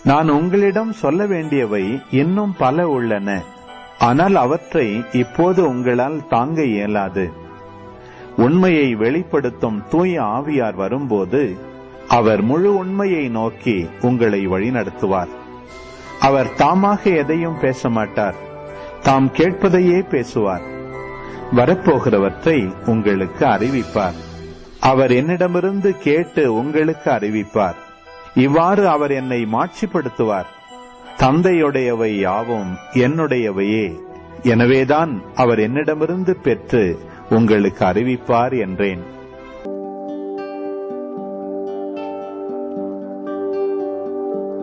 நான் உங்களிடம் சொல்ல வேண்டியவை இன்னும் பல உள்ளன, ஆனால் அவற்றை இப்போது உங்களால் தாங்க இயலாது. உண்மையை வெளிப்படுத்தும் தூய ஆவியார் வரும்போது அவர் முழு உண்மையை நோக்கி உங்களை வழிநடத்துவார். அவர் தாமாக எதையும் பேச மாட்டார், தாம் கேட்பதையே பேசுவார். வரப்போகிறவற்றை உங்களுக்கு அறிவிப்பார். அவர் என்னிடமிருந்து கேட்டு உங்களுக்கு அறிவிப்பார். இவ்வாறு அவர் என்னை மாட்சிப்படுத்துவார். தந்தையுடையவை யாவும் என்னுடையவையே, எனவேதான் அவர் என்னிடமிருந்து பெற்று உங்களுக்கு அறிவிப்பார் என்றேன்.